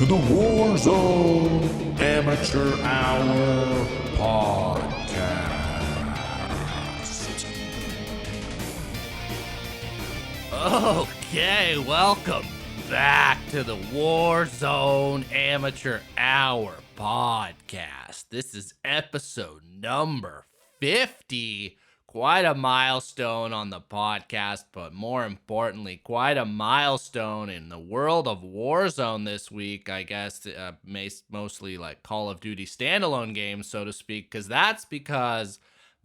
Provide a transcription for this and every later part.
to the Warzone Amateur Hour podcast. Okay, welcome back to the Warzone Amateur Hour podcast. This is episode number 50. Quite a milestone on the podcast, but more importantly, quite a milestone in the world of Warzone this week. I guess mostly like Call of Duty standalone games, so to speak, because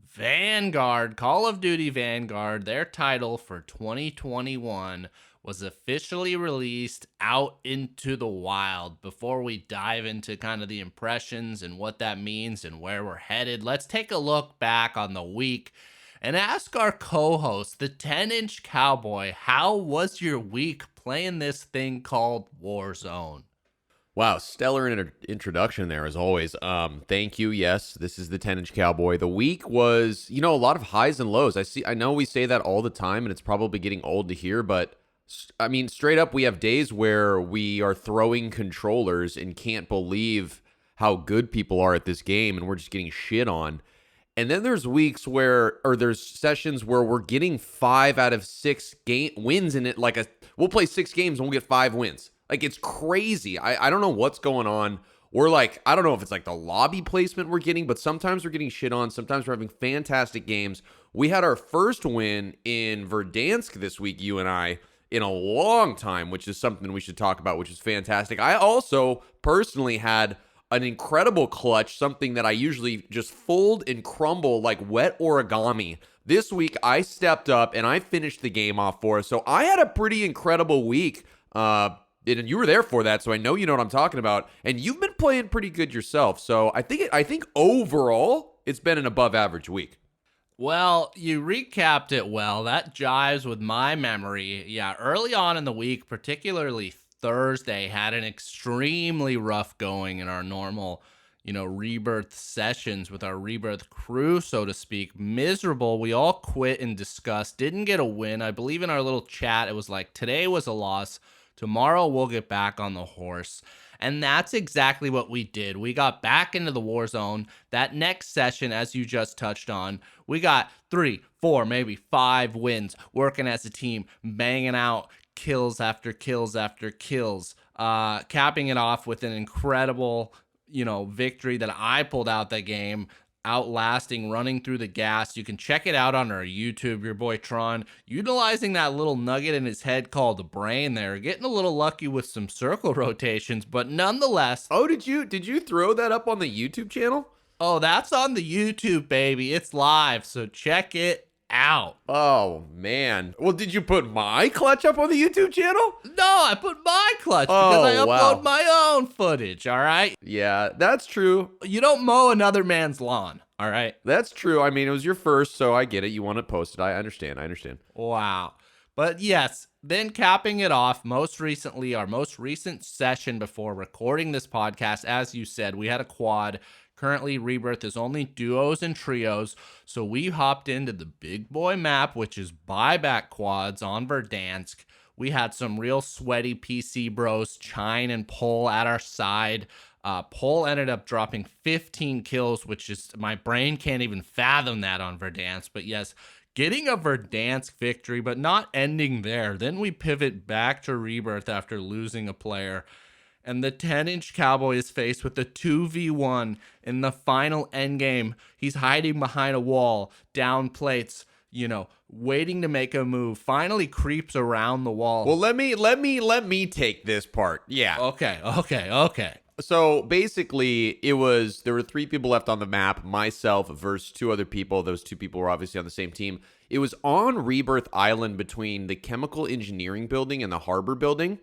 Vanguard, Call of Duty Vanguard, their title for 2021 was officially released out into the wild. Before we dive into kind of the impressions and what that means and where we're headed, let's take a look back on the week and ask our co-host, the 10-Inch-Cowboy, how was your week playing this thing called Warzone? Wow, stellar introduction there as always. Thank you. Yes, this is the 10-Inch-Cowboy. The week was, a lot of highs and lows. I know we say that all the time, and it's probably getting old to hear, but I mean, straight up, we have days where we are throwing controllers and can't believe how good people are at this game, and we're just getting shit on. And then there's weeks there's sessions where we're getting 5 out of 6 wins in it. We'll play 6 games and we'll get 5 wins. Like, it's crazy. I don't know what's going on. We're like, I don't know if it's like the lobby placement we're getting, but sometimes we're getting shit on. Sometimes we're having fantastic games. We had our first win in Verdansk this week, you and I, in a long time, which is something we should talk about, which is fantastic. I also personally had an incredible clutch, something that I usually just fold and crumble like wet origami. This week, I stepped up and I finished the game off for us. So I had a pretty incredible week. And you were there for that, so I know you know what I'm talking about. And you've been playing pretty good yourself. So I think overall, it's been an above average week. Well, you recapped it well. That jives with my memory. Yeah, early on in the week, particularly Thursday, had an extremely rough going in our normal, Rebirth sessions with our Rebirth crew, so to speak. Miserable. We all quit in disgust. Didn't get a win. I believe in our little chat, it was like, today was a loss. Tomorrow we'll get back on the horse. And that's exactly what we did. We got back into the war zone. That next session, as you just touched on, we got 3, 4, maybe 5 wins, working as a team, banging out kills after kills after kills, capping it off with an incredible, victory that I pulled out that game, outlasting running through the gas. You can check it out on our YouTube. Your boy Tron utilizing that little nugget in his head called the brain there, getting a little lucky with some circle rotations, but nonetheless. Oh, did you throw that up on the YouTube channel? Oh, that's on the YouTube, baby. It's live, so check it out. Oh man. Well, did you put my clutch up on the YouTube channel? No, I put my clutch because I upload my own footage, all right? Yeah, that's true. You don't mow another man's lawn, all right? That's true. I mean, it was your first, so I get it. You want it posted. I understand. Wow. But yes, then capping it off, our most recent session before recording this podcast, as you said, we had a quad. Currently, Rebirth is only duos and trios, so we hopped into the big boy map, which is buyback quads on Verdansk. We had some real sweaty PC bros, Chine and Pole at our side. Pole ended up dropping 15 kills, which is, my brain can't even fathom that on Verdansk. But yes, getting a Verdansk victory, but not ending there. Then we pivot back to Rebirth after losing a player. And the 10-Inch-Cowboy is faced with the 2v1 in the final endgame. He's hiding behind a wall, down plates, waiting to make a move. Finally creeps around the wall. Well, let me take this part. Yeah. Okay. So basically, there were 3 people left on the map, myself versus 2 other people. Those 2 people were obviously on the same team. It was on Rebirth Island between the chemical engineering building and the harbor building.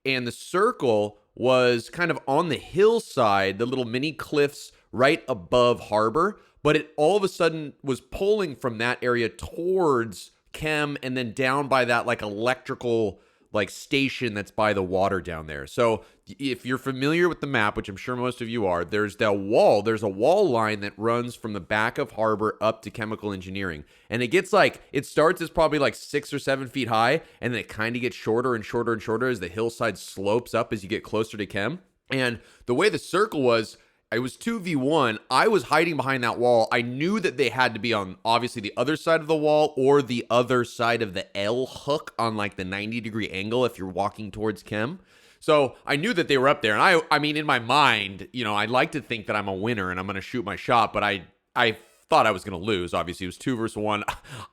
And the circle was kind of on the hillside, the little mini cliffs right above harbor, but it all of a sudden was pulling from that area towards chem and then down by that like electrical like station that's by the water down there. So if you're familiar with the map, which I'm sure most of you are, there's a wall line that runs from the back of harbor up to chemical engineering. And it starts as probably like 6 or 7 feet high, and then it kind of gets shorter and shorter and shorter as the hillside slopes up as you get closer to chem. And the way the circle was, it was 2v1. I was hiding behind that wall. I knew that they had to be on, obviously, the other side of the wall or the other side of the L hook on like the 90-degree angle if you're walking towards Chem. So I knew that they were up there. And I mean, in my mind, I like to think that I'm a winner and I'm going to shoot my shot, but I thought I was going to lose. Obviously, it was 2 versus 1.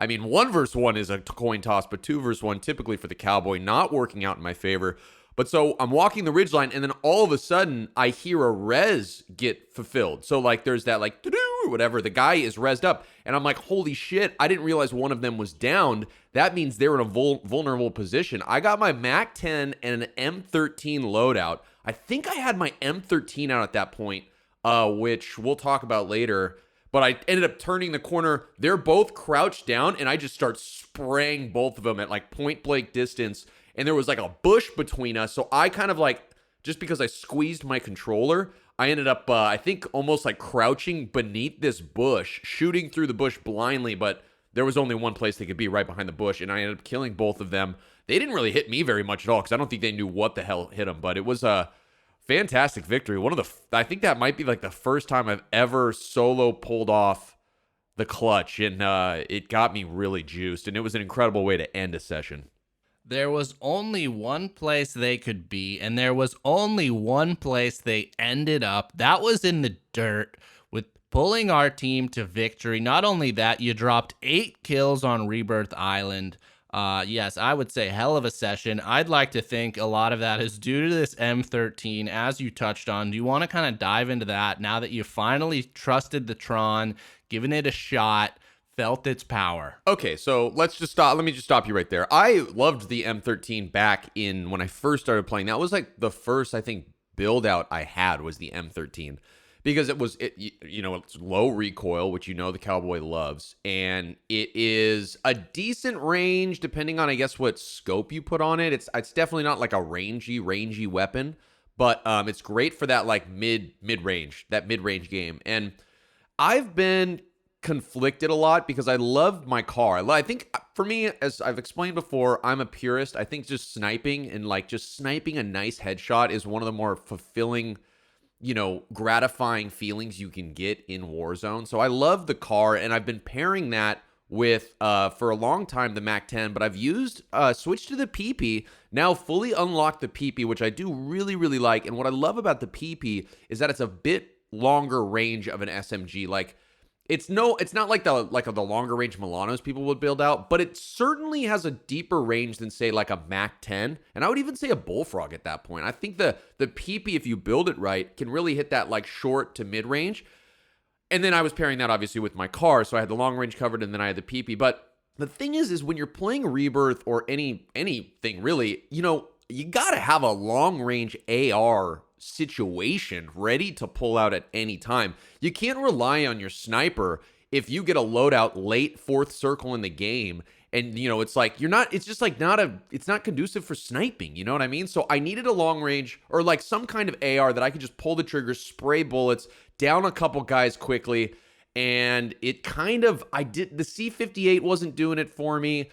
I mean, 1 versus 1 is a coin toss, but 2 versus 1 typically for the Cowboy, not working out in my favor. But so I'm walking the ridgeline, and then all of a sudden, I hear a res get fulfilled. So, like, there's that, like, doo-doo, or whatever. The guy is rezzed up, and I'm like, holy shit, I didn't realize one of them was downed. That means they were in a vulnerable position. I got my MAC-10 and an M13 loadout. I think I had my M13 out at that point, which we'll talk about later. But I ended up turning the corner. They're both crouched down, and I just start spraying both of them at, like, point-blank distance. And there was like a bush between us. So I kind of like, just because I squeezed my controller, I ended up, I think, almost like crouching beneath this bush, shooting through the bush blindly. But there was only one place they could be, right behind the bush. And I ended up killing both of them. They didn't really hit me very much at all because I don't think they knew what the hell hit them. But it was a fantastic victory. I think that might be like the first time I've ever solo pulled off the clutch. And it got me really juiced. And it was an incredible way to end a session. There was only one place they could be, and there was only one place they ended up. That was in the dirt, with pulling our team to victory. Not only that, you dropped 8 kills on Rebirth Island. Yes, I would say hell of a session. I'd like to think a lot of that is due to this M13, as you touched on. Do you want to kind of dive into that now that you finally trusted the Tron, given it a shot, felt its power? Okay, so let me just stop you right there. I loved the M13 back in when I first started playing. That was like the first, I think, build out I had was the M13 because it's low recoil, which the Cowboy loves, and it is a decent range depending on, I guess, what scope you put on it. It's definitely not like a rangy weapon, but it's great for that like mid-range game. And I've been conflicted a lot because I loved my car. I think for me, as I've explained before, I'm a purist. I think just sniping and like just sniping a nice headshot is one of the more fulfilling, gratifying feelings you can get in Warzone. So I love the car, and I've been pairing that with for a long time the MAC-10, but I've used switched to the PP, now fully unlocked the PP, which I do really, really like. And what I love about the PP is that it's a bit longer range of an SMG. Like it's not like the longer range Milanos people would build out, but it certainly has a deeper range than, say, like a MAC-10, and I would even say a Bullfrog at that point. I think the PP, if you build it right, can really hit that like short to mid range. And then I was pairing that obviously with my car, so I had the long range covered, and then I had the PP. But the thing is when you're playing Rebirth or anything really, you gotta have a long range AR situation ready to pull out at any time. You can't rely on your sniper if you get a loadout late 4th circle in the game, and it's like it's not conducive for sniping, you know what I mean? So I needed a long range or like some kind of AR that I could just pull the trigger, spray bullets, down a couple guys quickly, and it kind of the C58 wasn't doing it for me.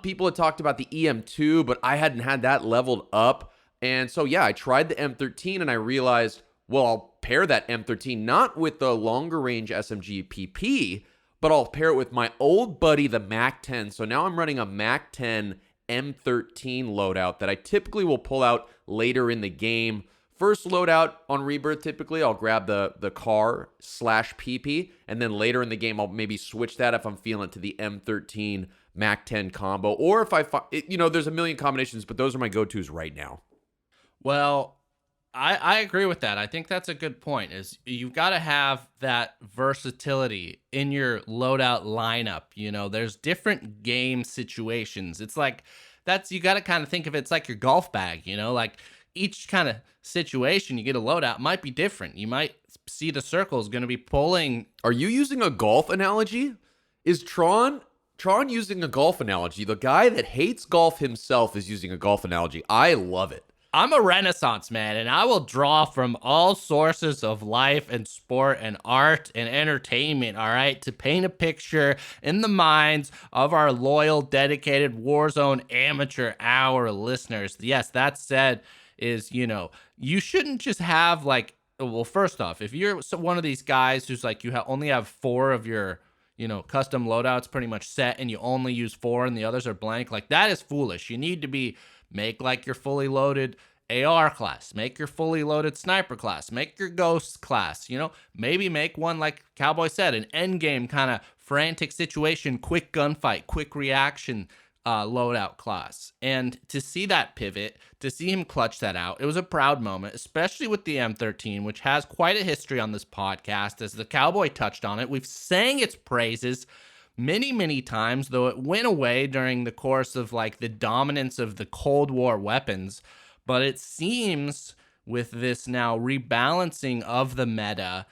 People had talked about the EM2, but I hadn't had that leveled up. And so, yeah, I tried the M13 and I realized, well, I'll pair that M13 not with the longer range SMG PP, but I'll pair it with my old buddy, the MAC-10. So now I'm running a MAC-10 M13 loadout that I typically will pull out later in the game. First loadout on Rebirth, typically, I'll grab the car / PP, and then later in the game, I'll maybe switch that if I'm feeling it to the M13 MAC-10 combo. Or if I find, there's a million combinations, but those are my go-tos right now. Well, I agree with that. I think that's a good point, is you've got to have that versatility in your loadout lineup. There's different game situations. It's like, you got to kind of think of it's like your golf bag, like each kind of situation you get a loadout might be different. You might see the circle is going to be pulling. Are you using a golf analogy? Is Tron using a golf analogy? The guy that hates golf himself is using a golf analogy. I love it. I'm a Renaissance man, and I will draw from all sources of life and sport and art and entertainment, all right, to paint a picture in the minds of our loyal, dedicated Warzone Amateur Hour listeners. Yes, that said, is, you shouldn't just have like, well, first off, if you're one of these guys who's like, only have 4 of your, custom loadouts pretty much set and you only use 4 and the others are blank, like that is foolish. You need to make like your fully loaded AR class, make your fully loaded sniper class, make your ghost class, maybe make one like Cowboy said, an end game kind of frantic situation, quick gunfight, quick reaction loadout class. And to see that pivot, to see him clutch that out, it was a proud moment, especially with the M13, which has quite a history on this podcast. As the Cowboy touched on it, we've sang its praises many, many times, though it went away during the course of like the dominance of the Cold War weapons. But it seems with this now rebalancing of the meta,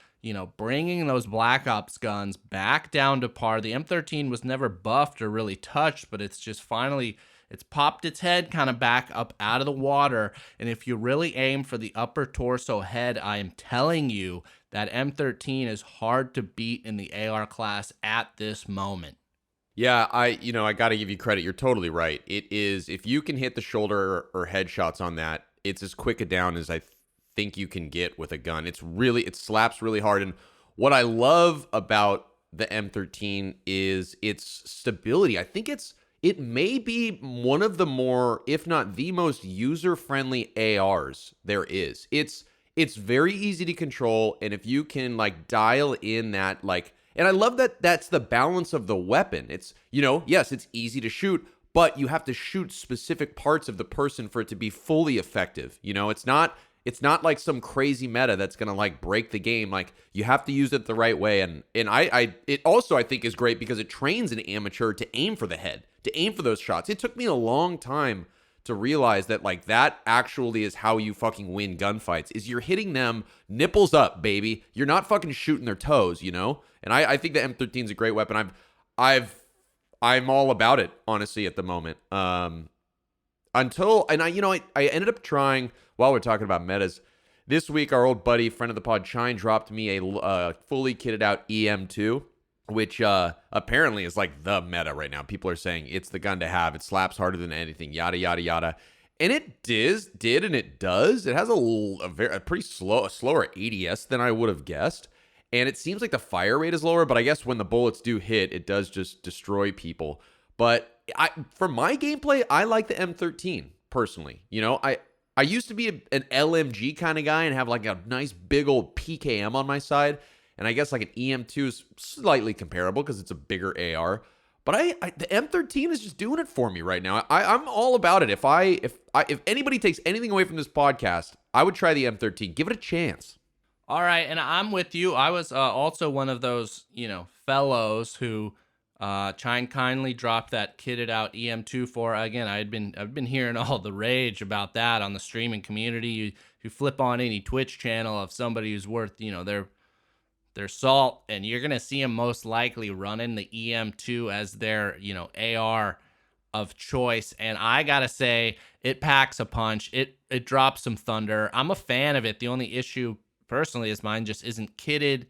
bringing those Black Ops guns back down to par. The M13 was never buffed or really touched, but it's just finally, it's popped its head kind of back up out of the water. And if you really aim for the upper torso head, I am telling you that M13 is hard to beat in the AR class at this moment. Yeah, I got to give you credit. You're totally right. It is, if you can hit the shoulder or headshots on that, it's as quick a down as I think you can get with a gun. It slaps really hard. And what I love about the M13 is its stability. I think it may be one of the more, if not the most user-friendly ARs there is. It's very easy to control, and if you can like dial in that like, and I love that that's the balance of the weapon. It's, yes, it's easy to shoot, but you have to shoot specific parts of the person for it to be fully effective. It's not like some crazy meta that's going to like break the game. Like you have to use it the right way. And it also, I think, is great because it trains an amateur to aim for the head, to aim for those shots. It took me a long time to realize that like that actually is how you fucking win gunfights, is you're hitting them nipples up, baby. You're not fucking shooting their toes, And I think the M13 is a great weapon. I'm all about it, honestly, at the moment. I ended up trying, while we're talking about metas, this week our old buddy, friend of the pod, Chine, dropped me a fully kitted out EM2, which apparently is like the meta right now. People are saying it's the gun to have. It slaps harder than anything, yada, yada, yada. And it did, and it does. It has a pretty slower ADS than I would have guessed. And it seems like the fire rate is lower, but I guess when the bullets do hit, it does just destroy people. But for my gameplay, I like the M13, personally. I used to be an LMG kind of guy and have like a nice big old PKM on my side. And I guess like an EM2 is slightly comparable because it's a bigger AR. But the M13 is just doing it for me right now. I'm all about it. If anybody takes anything away from this podcast, I would try the M13. Give it a chance. All right, and I'm with you. I was also one of those, fellows who Chine kindly dropped that kitted out EM2 for. Again, I've been hearing all the rage about that on the streaming community. You flip on any Twitch channel of somebody who's worth, their salt, and you're gonna see them most likely running the EM2 as their, AR of choice. And I gotta say, it packs a punch. It drops some thunder. I'm a fan of it. The only issue personally is mine just isn't kitted,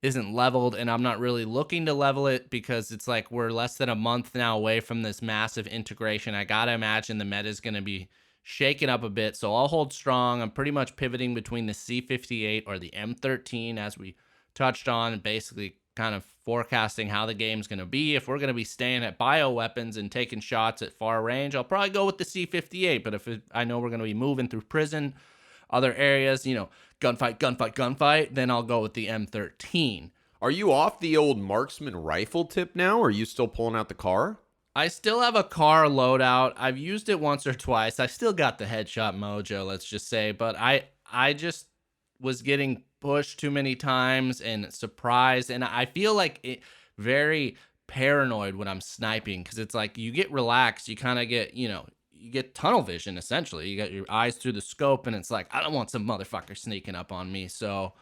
isn't leveled, and I'm not really looking to level it because it's like we're less than a month now away from this massive integration. I gotta imagine the meta is gonna be shaken up a bit, so I'll hold strong. I'm pretty much pivoting between the C58 or the M13, as we touched on, and basically kind of forecasting how the game's gonna be. If we're gonna be staying at bioweapons and taking shots at far range, I'll probably go with the C58. But if I know we're gonna be moving through prison, other areas, gunfight, then I'll go with the M13. Are you off the old marksman rifle tip now, or are you still pulling out the car? I still have a car loadout. I've used it once or twice. I still got the headshot mojo, let's just say, but I just was getting pushed too many times and surprised, and I feel like very paranoid when I'm sniping, because it's like you get relaxed, you kind of get, you get tunnel vision, essentially. You got your eyes through the scope, and it's like, I don't want some motherfucker sneaking up on me. So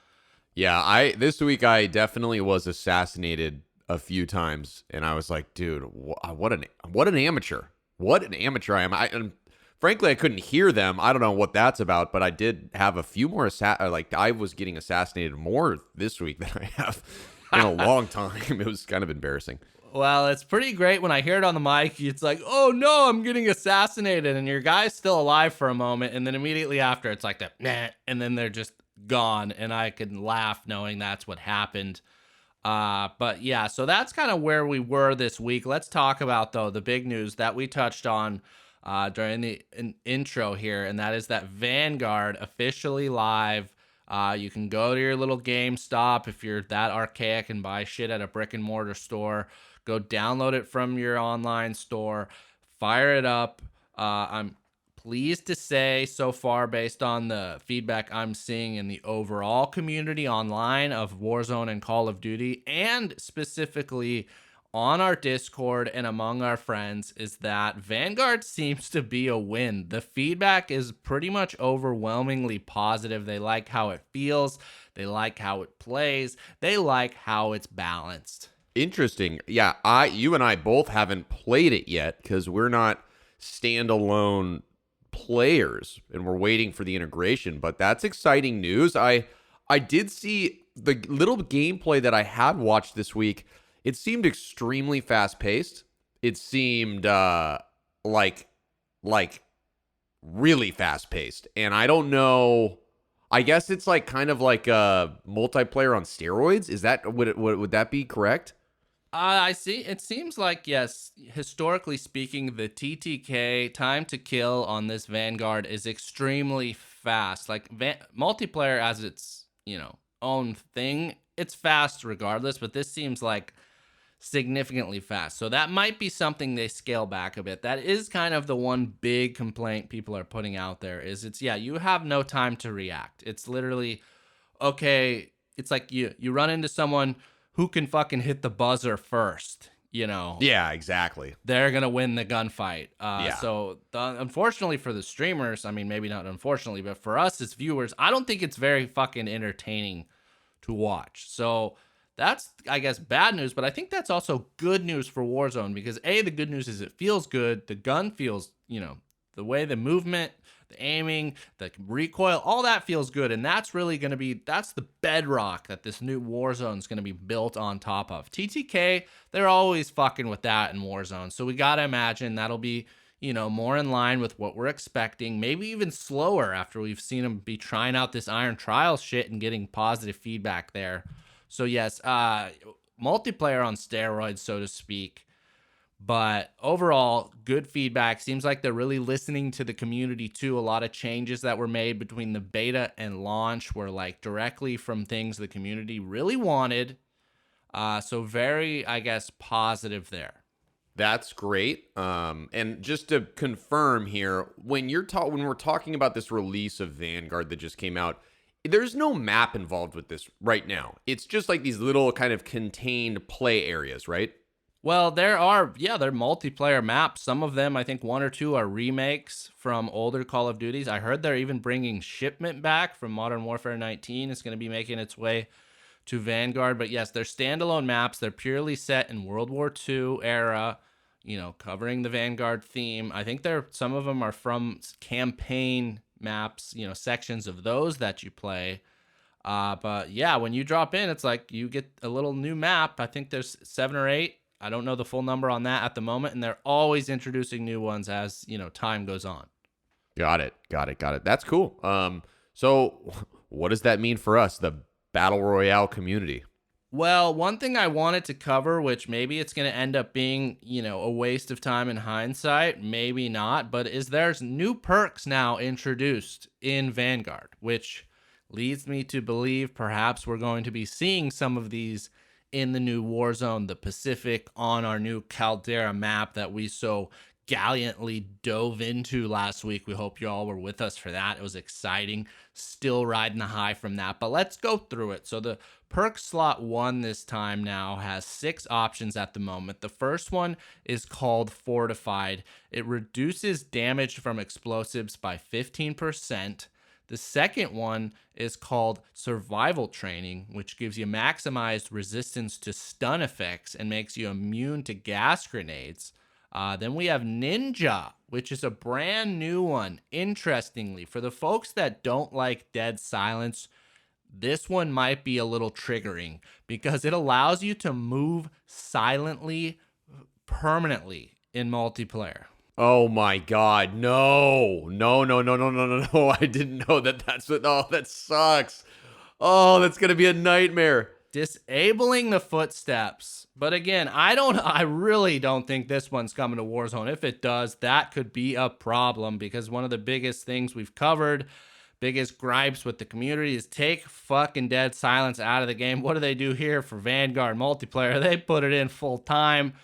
yeah, this week I definitely was assassinated a few times, and I was like, dude, what an amateur. What an amateur I am. And frankly, I couldn't hear them. I don't know what that's about, but I did have a few more I was getting assassinated more this week than I have in a long time. It was kind of embarrassing. Well, it's pretty great when I hear it on the mic. It's like, oh no, I'm getting assassinated. And your guy's still alive for a moment. And then immediately after, it's like that, nah. And then they're just gone. And I can laugh knowing that's what happened. But yeah, so that's kind of where we were this week. Let's talk about, though, the big news that we touched on during the intro here. And that is that Vanguard officially live. You can go to your little GameStop if you're that archaic and buy shit at a brick and mortar store. Go download it from your online store, fire it up. I'm pleased to say so far, based on the feedback I'm seeing in the overall community online of Warzone and Call of Duty, and specifically on our Discord and among our friends, is that Vanguard seems to be a win. The feedback is pretty much overwhelmingly positive. They like how it feels. They like how it plays. They like how it's balanced. Interesting. Yeah, you and I both haven't played it yet because we're not standalone players and we're waiting for the integration, but that's exciting news. I did see the little gameplay that I had watched this week. It seemed extremely fast-paced. It seemed like really fast-paced. And I don't know, I guess it's like kind of like a multiplayer on steroids. Is that would that be correct? I see. It seems like, yes, historically speaking, the TTK time to kill on this Vanguard is extremely fast. Like multiplayer as its, own thing, it's fast regardless, but this seems like significantly fast. So that might be something they scale back a bit. That is kind of the one big complaint people are putting out there is you have no time to react. It's literally, okay, it's like you run into someone who can fucking hit the buzzer first, Yeah, exactly. They're going to win the gunfight. Yeah. So unfortunately for the streamers, I mean, maybe not unfortunately, but for us as viewers, I don't think it's very fucking entertaining to watch. So that's, I guess, bad news, but I think that's also good news for Warzone because the good news is it feels good. The gun feels, the way the movement, the aiming, the recoil, all that feels good. And that's really going to be, that's the bedrock that this new Warzone is going to be built on top of. TTK, they're always fucking with that in Warzone. So we got to imagine that'll be, more in line with what we're expecting, maybe even slower after we've seen them be trying out this Iron Trials shit and getting positive feedback there. So yes, multiplayer on steroids, so to speak. But overall, good feedback. Seems like they're really listening to the community too. A lot of changes that were made between the beta and launch were like directly from things the community really wanted. So very, I guess, positive there. That's great. And just to confirm here, when we're talking about this release of Vanguard that just came out, there's no map involved with this right now. It's just like these little kind of contained play areas, right? Well, they're multiplayer maps. Some of them, I think one or two are remakes from older Call of Duties. I heard they're even bringing Shipment back from Modern Warfare 19. It's going to be making its way to Vanguard. But yes, they're standalone maps. They're purely set in World War II era, covering the Vanguard theme. I think some of them are from campaign maps, sections of those that you play. But yeah, when you drop in, it's like you get a little new map. I think there's 7 or 8. I don't know the full number on that at the moment, and they're always introducing new ones as, time goes on. Got it. That's cool. So what does that mean for us, the Battle Royale community? Well, one thing I wanted to cover, which maybe it's going to end up being, a waste of time in hindsight, maybe not, but there's new perks now introduced in Vanguard, which leads me to believe perhaps we're going to be seeing some of these in the new Warzone, the Pacific, on our new Caldera map that we so gallantly dove into last week. We hope you all were with us for that. It was exciting. Still riding the high from that, but let's go through it. So the Perk Slot One this time now has 6 options at the moment. The first one is called Fortified. It reduces damage from explosives by 15%. The second one is called Survival Training, which gives you maximized resistance to stun effects and makes you immune to gas grenades. Then we have Ninja, which is a brand new one. Interestingly, for the folks that don't like dead silence, this one might be a little triggering because it allows you to move silently permanently in multiplayer. Oh my God. No. No, no, no, no, no, no, no. I didn't know that that's what. Oh, that sucks. Oh, that's going to be a nightmare. Disabling the footsteps. But again, I really don't think this one's coming to Warzone. If it does, that could be a problem, because one of the biggest things we've covered, biggest gripes with the community, is take fucking dead silence out of the game. What do they do here for Vanguard multiplayer? They put it in full time.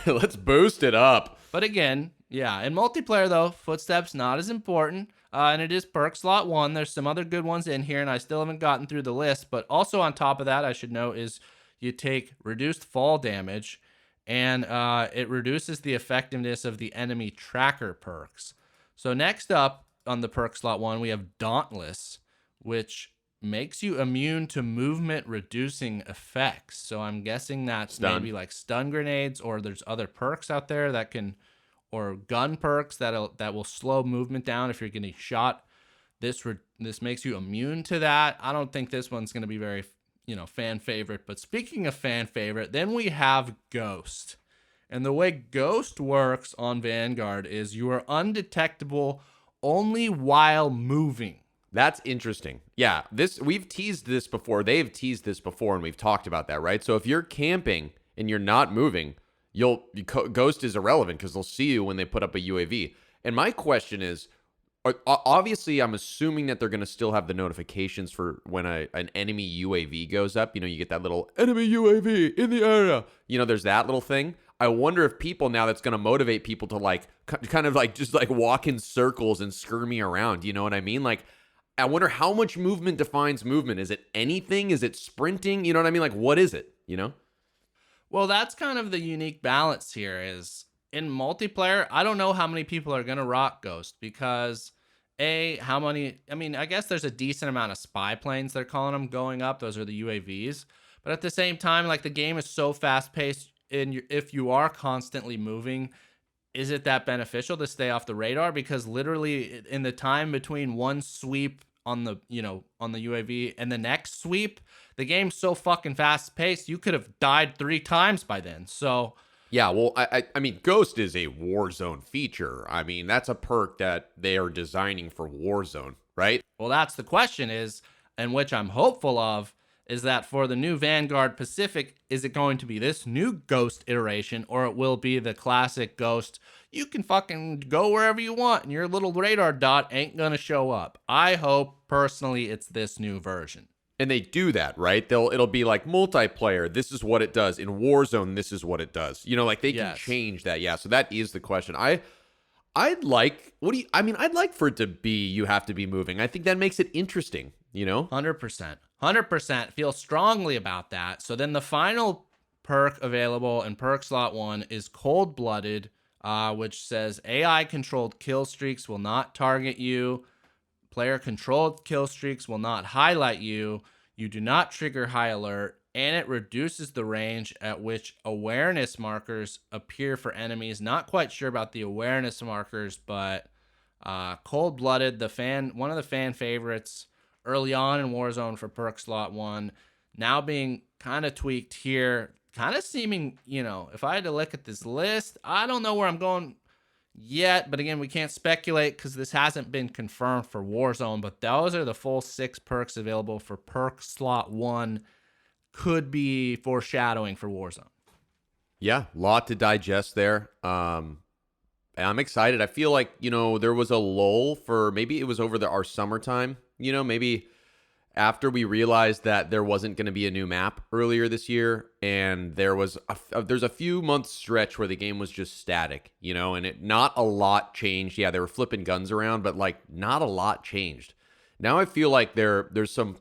Let's boost it up. But again, yeah, in multiplayer though, footsteps not as important. And it is Perk Slot One. There's some other good ones in here, and I still haven't gotten through the list. But also on top of that, I should note, is you take reduced fall damage, and it reduces the effectiveness of the enemy tracker perks. So next up on the Perk Slot One, we have Dauntless, which makes you immune to movement reducing effects. So I'm guessing that's maybe like stun grenades, or there's other perks out there that can, or gun perks that will slow movement down if you're getting shot. This makes you immune to that. I don't think this one's going to be very, fan favorite. But speaking of fan favorite, then we have Ghost. And the way Ghost works on Vanguard is you are undetectable only while moving. That's interesting. Yeah, we've teased this before. They've teased this before, and we've talked about that, right? So if you're camping and you're not moving, Ghost is irrelevant, because they'll see you when they put up a UAV. And my question is, obviously, I'm assuming that they're going to still have the notifications for when an enemy UAV goes up. You get that little enemy UAV in the area. There's that little thing. I wonder if people now, that's going to motivate people to kind of just walk in circles and skirmy around. You know what I mean? I wonder how much movement defines movement. Is it anything? Is it sprinting? You know what I mean? What is it? Well, that's kind of the unique balance here, is in multiplayer, I don't know how many people are going to rock Ghost, because I guess there's a decent amount of spy planes, they're calling them, going up. Those are the UAVs. But at the same time, the game is so fast paced, and if you are constantly moving, is it that beneficial to stay off the radar? Because literally in the time between one sweep on the UAV and the next sweep, the game's so fucking fast paced, you could have died 3 times by then. So yeah, well, I mean, Ghost is a Warzone feature. I mean, that's a perk that they are designing for Warzone, right? Well, that's the question, is, and which I'm hopeful of, is that for the new Vanguard Pacific, is it going to be this new Ghost iteration, or it will be the classic Ghost? You can fucking go wherever you want, and your little radar dot ain't gonna show up. I hope, personally, it's this new version. And they do that, right? It'll be like multiplayer, this is what it does. In Warzone, this is what it does. They can change that. Yeah, so that is the question. I'd like for it to be you have to be moving. I think that makes it interesting, 100%. Feel strongly about that. So then the final perk available in Perk Slot 1 is Cold-Blooded, which says AI-controlled kill streaks will not target you. Player-controlled kill streaks will not highlight you. You do not trigger high alert. And it reduces the range at which awareness markers appear for enemies. Not quite sure about the awareness markers, but Cold-Blooded, one of the fan favorites early on in Warzone for Perk Slot 1, now being kind of tweaked here, kind of seeming, if I had to look at this list, I don't know where I'm going yet, but again, we can't speculate because this hasn't been confirmed for Warzone, but those are the full 6 perks available for Perk Slot 1. Could be foreshadowing for Warzone. Yeah, lot to digest there. I'm excited. I feel like, there was a lull for, maybe it was over our summertime, maybe after we realized that there wasn't going to be a new map earlier this year, and there's a few months stretch where the game was just static, and not a lot changed. Yeah, they were flipping guns around, but not a lot changed. Now I feel like there's some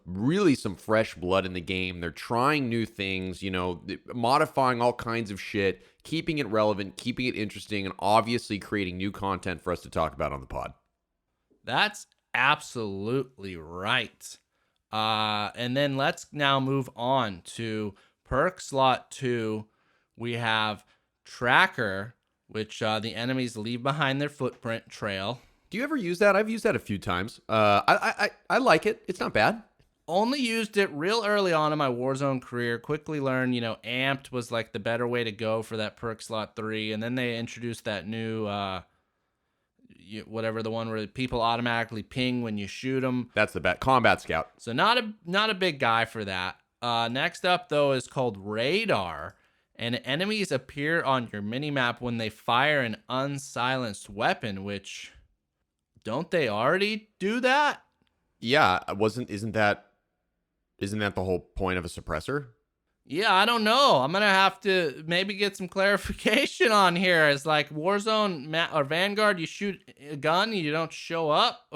fresh blood in the game. They're trying new things, modifying all kinds of shit, keeping it relevant, keeping it interesting, and obviously creating new content for us to talk about on the pod. That's absolutely right. And then let's now move on to Perk Slot 2. We have Tracker, which the enemies leave behind their footprint trail. Do you ever use that? I've used that a few times. I like it. It's not bad. only used it real early on in my Warzone career. Quickly learned, amped was like the better way to go for that perk slot 3. And then they introduced that new, whatever, the one where people automatically ping when you shoot them. That's the Combat Scout. So not a big guy for that. Next up, though, is called Radar. And enemies appear on your minimap when they fire an unsilenced weapon, which, don't they already do that? Yeah, isn't that the whole point of a suppressor? Yeah, I don't know. I'm going to have to maybe get some clarification on here. It's like Warzone or Vanguard, you shoot a gun, you don't show up?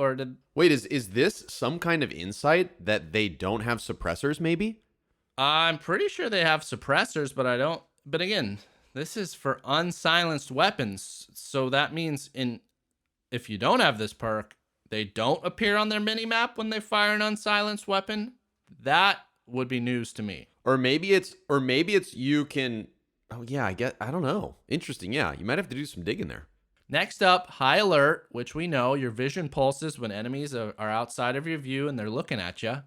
Wait, is this some kind of insight that they don't have suppressors, maybe? I'm pretty sure they have suppressors, but I don't. But again, this is for unsilenced weapons. So that means if you don't have this perk, they don't appear on their minimap when they fire an unsilenced weapon. That would be news to me. Or maybe it's you can. Oh yeah, I don't know. Interesting. Yeah, you might have to do some digging there. Next up, High Alert, which we know your vision pulses when enemies are outside of your view and they're looking at you.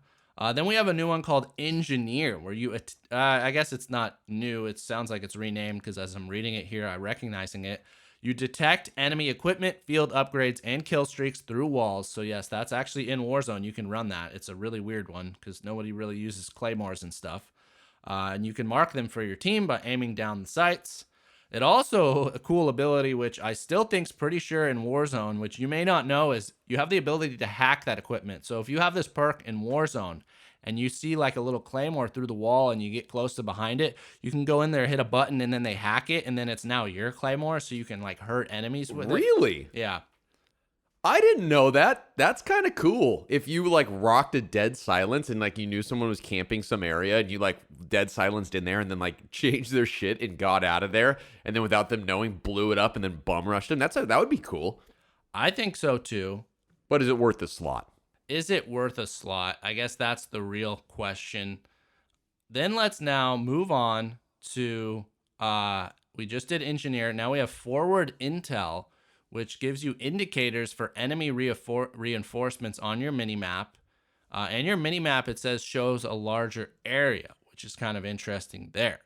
Then we have a new one called Engineer, where you, I guess it's not new. It sounds like it's renamed because as I'm reading it here, I'm recognizing it. You detect enemy equipment, field upgrades, and kill streaks through walls. So yes, that's actually in Warzone. You can run that. It's a really weird one because nobody really uses claymores and stuff. And you can mark them for your team by aiming down the sights. It also, a cool ability, which I still think's pretty sure in Warzone, which you may not know, is you have the ability to hack that equipment. So if you have this perk in Warzone and you see like a little claymore through the wall and you get close to behind it, you can go in there, hit a button, and then they hack it, and then it's now your claymore, so you can like hurt enemies with it. Really? Yeah. I didn't know that. That's kind of cool. If you like rocked a dead silence and like you knew someone was camping some area and you like dead silenced in there and then like changed their shit and got out of there and then without them knowing blew it up and then bum rushed them. That would be cool. I think so too. But is it worth the slot? Is it worth a slot? I guess that's the real question. Then let's now move on to, we just did Engineer. Now we have Forward Intel, which gives you indicators for enemy reinforcements on your minimap. And your minimap, it says, shows a larger area, which is kind of interesting there.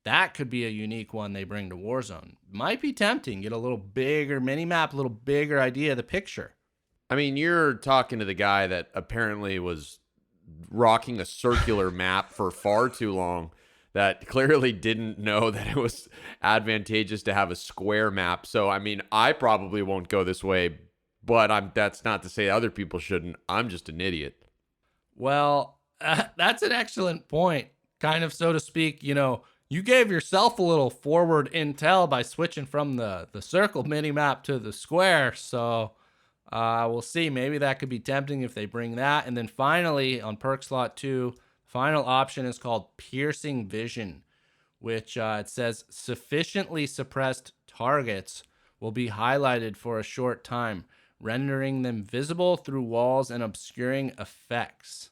That could be a unique one they bring to Warzone. Might be tempting. Get a little bigger minimap, a little bigger idea of the picture. I mean, you're talking to the guy that apparently was rocking a circular map for far too long, that clearly didn't know that it was advantageous to have a square map. So, I mean, I probably won't go this way, but that's not to say other people shouldn't. I'm just an idiot. Well, that's an excellent point. Kind of, so to speak, you gave yourself a little forward intel by switching from the circle minimap to the square. So we'll see. Maybe that could be tempting if they bring that. And then finally, on Perk Slot 2, final option is called Piercing Vision, which it says sufficiently suppressed targets will be highlighted for a short time, rendering them visible through walls and obscuring effects.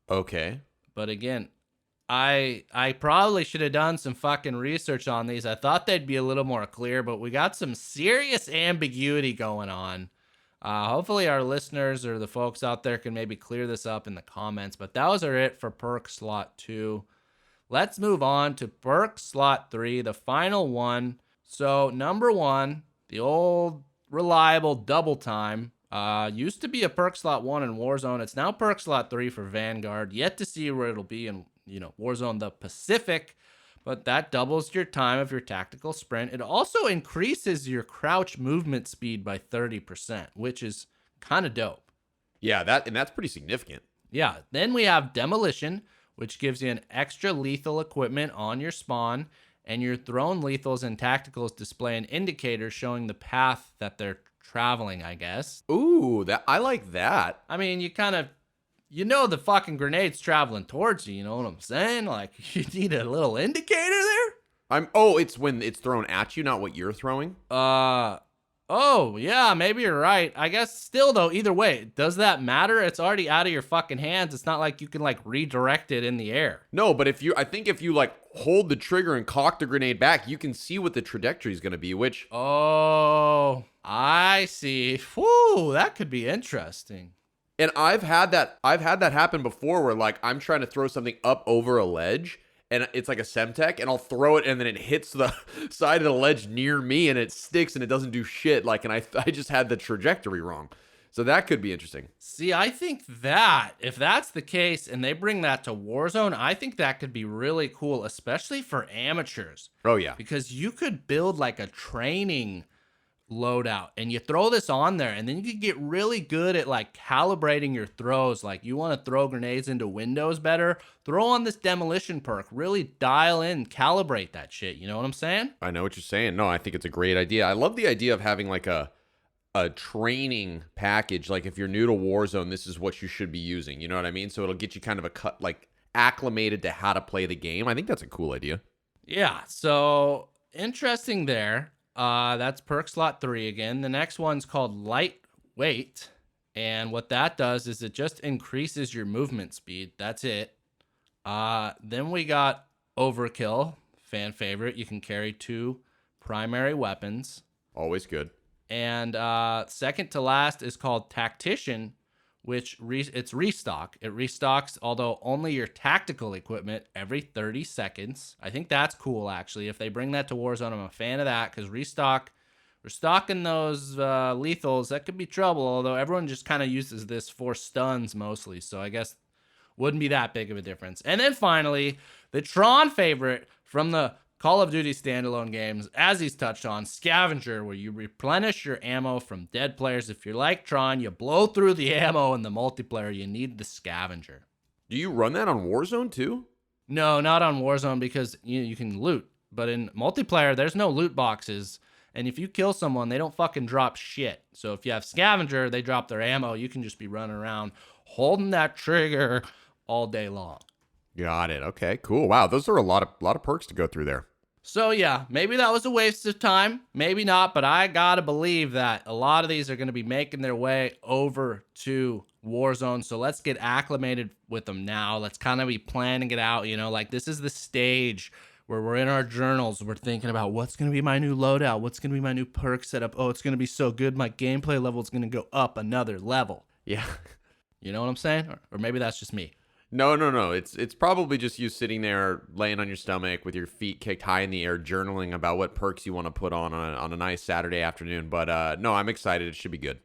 Okay. But again, I probably should have done some fucking research on these. I thought they'd be a little more clear, but we got some serious ambiguity going on. Hopefully our listeners or the folks out there can maybe clear this up in the comments. But those are it for Perk Slot 2. Let's move on to Perk Slot 3, the final one. So number 1, the old reliable double time. Used to be a Perk Slot 1 in Warzone. It's now Perk Slot 3 for Vanguard. Yet to see where it'll be in Warzone the Pacific. But that doubles your time of your tactical sprint. It also increases your crouch movement speed by 30%, which is kind of dope. Yeah, that's pretty significant. Yeah, then we have Demolition, which gives you an extra lethal equipment on your spawn, and your thrown lethals and tacticals display an indicator showing the path that they're traveling, I guess. Ooh, I like that. I mean, the fucking grenade's traveling towards you, you know what I'm saying? Like, you need a little indicator there? It's when it's thrown at you, not what you're throwing? Oh, yeah, maybe you're right. I guess still, though, either way, does that matter? It's already out of your fucking hands. It's not like you can, redirect it in the air. No, but if you hold the trigger and cock the grenade back, you can see what the trajectory is going to be, which... Oh, I see. Whew, that could be interesting. And I've had that happen before where like I'm trying to throw something up over a ledge and it's like a Semtech and I'll throw it and then it hits the side of the ledge near me and it sticks and it doesn't do shit. Like, and I just had the trajectory wrong. So that could be interesting. See, I think that if that's the case and they bring that to Warzone, I think that could be really cool, especially for amateurs. Oh yeah. Because you could build like a training loadout and you throw this on there and then you could get really good at like calibrating your throws. Like you want to throw grenades into windows better, throw on this demolition perk, really dial in, calibrate that shit. You know what I'm saying? I know what you're saying. No, I think it's a great idea. I love the idea of having like a training package. Like if you're new to Warzone, this is what you should be using. You know what I mean? So it'll get you kind of like acclimated to how to play the game. I think that's a cool idea. Yeah. So interesting there. That's Perk Slot 3 again. The next one's called Lightweight. And what that does is it just increases your movement speed. That's it. Then we got Overkill, fan favorite. You can carry 2 primary weapons. Always good. And second to last is called Tactician, which it's restock. It restocks, although only your tactical equipment every 30 seconds. I think that's cool, actually. If they bring that to Warzone, I'm a fan of that, because restocking those lethals, that could be trouble, although everyone just kind of uses this for stuns mostly, so I guess wouldn't be that big of a difference. And then finally, the Tron favorite from the Call of Duty standalone games, as he's touched on, Scavenger, where you replenish your ammo from dead players. If you're like Tron, you blow through the ammo in the multiplayer, you need the Scavenger. Do you run that on Warzone too? No, not on Warzone, because you can loot. But in multiplayer, there's no loot boxes. And if you kill someone, they don't fucking drop shit. So if you have Scavenger, they drop their ammo. You can just be running around holding that trigger all day long. Got it. Okay, cool. Wow, those are a lot of perks to go through there. So yeah, maybe that was a waste of time, maybe not, but I gotta believe that a lot of these are gonna be making their way over to Warzone. So let's get acclimated with them now. Let's kind of be planning it out, like this is the stage where we're in our journals. We're thinking about what's gonna be my new loadout, what's gonna be my new perk setup. Oh, it's gonna be so good, my gameplay level is gonna go up another level. Yeah. You know what I'm saying? Or maybe that's just me. No. It's probably just you sitting there laying on your stomach with your feet kicked high in the air, journaling about what perks you want to put on a nice Saturday afternoon. But no, I'm excited. It should be good.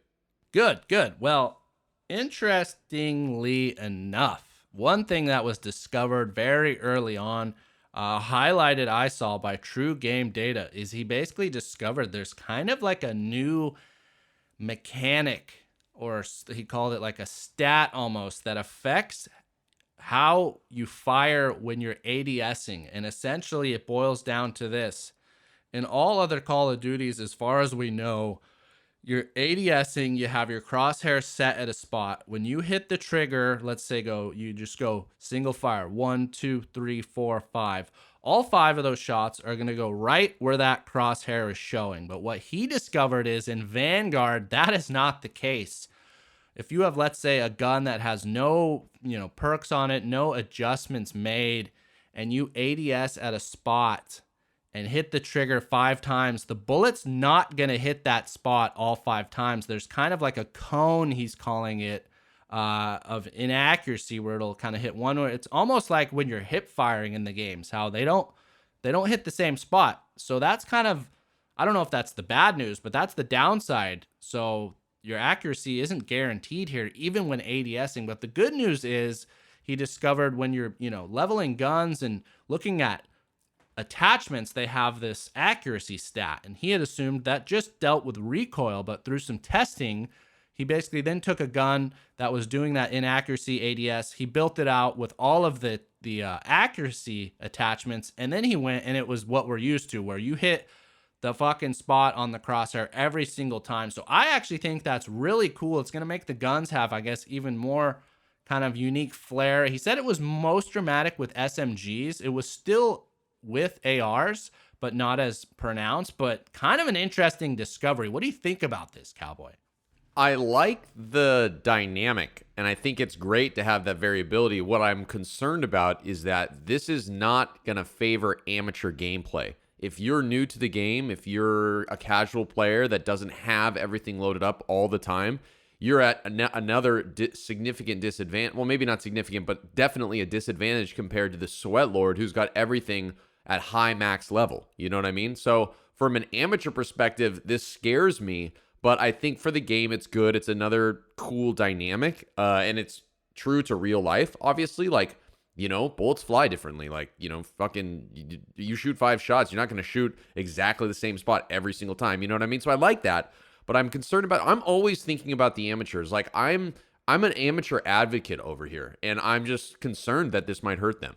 Good. Well, interestingly enough, one thing that was discovered very early on, highlighted I saw by True Game Data, is he basically discovered there's kind of like a new mechanic, or he called it like a stat almost, that affects how you fire when you're ADSing. And essentially it boils down to this. In all other Call of Duties, as far as we know, you're ADSing, you have your crosshair set at a spot. When you hit the trigger, let's say you just go single fire, 1, 2, 3, 4, 5. All 5 of those shots are going to go right where that crosshair is showing. But what he discovered is in Vanguard, that is not the case. If you have, let's say, a gun that has no, perks on it, no adjustments made, and you ADS at a spot and hit the trigger 5 times, the bullet's not going to hit that spot all 5 times. There's kind of like a cone, he's calling it, of inaccuracy, where it'll kind of hit one. It's almost like when you're hip firing in the games, how they don't hit the same spot. So that's kind of, I don't know if that's the bad news, but that's the downside. So your accuracy isn't guaranteed here, even when ADSing. But the good news is he discovered when you're, leveling guns and looking at attachments, they have this accuracy stat. And he had assumed that just dealt with recoil, but through some testing, he basically then took a gun that was doing that inaccuracy ADS. He built it out with all of the accuracy attachments. And then he went, and it was what we're used to, where you hit the fucking spot on the crosshair every single time. So I actually think that's really cool. It's going to make the guns have, I guess, even more kind of unique flair. He said it was most dramatic with SMGs. It was still with ARs, but not as pronounced, but kind of an interesting discovery. What do you think about this, Cowboy? I like the dynamic, and I think it's great to have that variability. What I'm concerned about is that this is not going to favor amateur gameplay. If you're new to the game, if you're a casual player that doesn't have everything loaded up all the time, you're at another significant disadvantage. Well, maybe not significant, but definitely a disadvantage compared to the Sweat Lord, who's got everything at high max level. You know what I mean? So from an amateur perspective, this scares me, but I think for the game, it's good. It's another cool dynamic, and it's true to real life, obviously. Like, bullets fly differently. Like, fucking, you shoot 5 shots. You're not going to shoot exactly the same spot every single time. You know what I mean? So I like that, but I'm concerned I'm always thinking about the amateurs. Like, I'm an amateur advocate over here, and I'm just concerned that this might hurt them.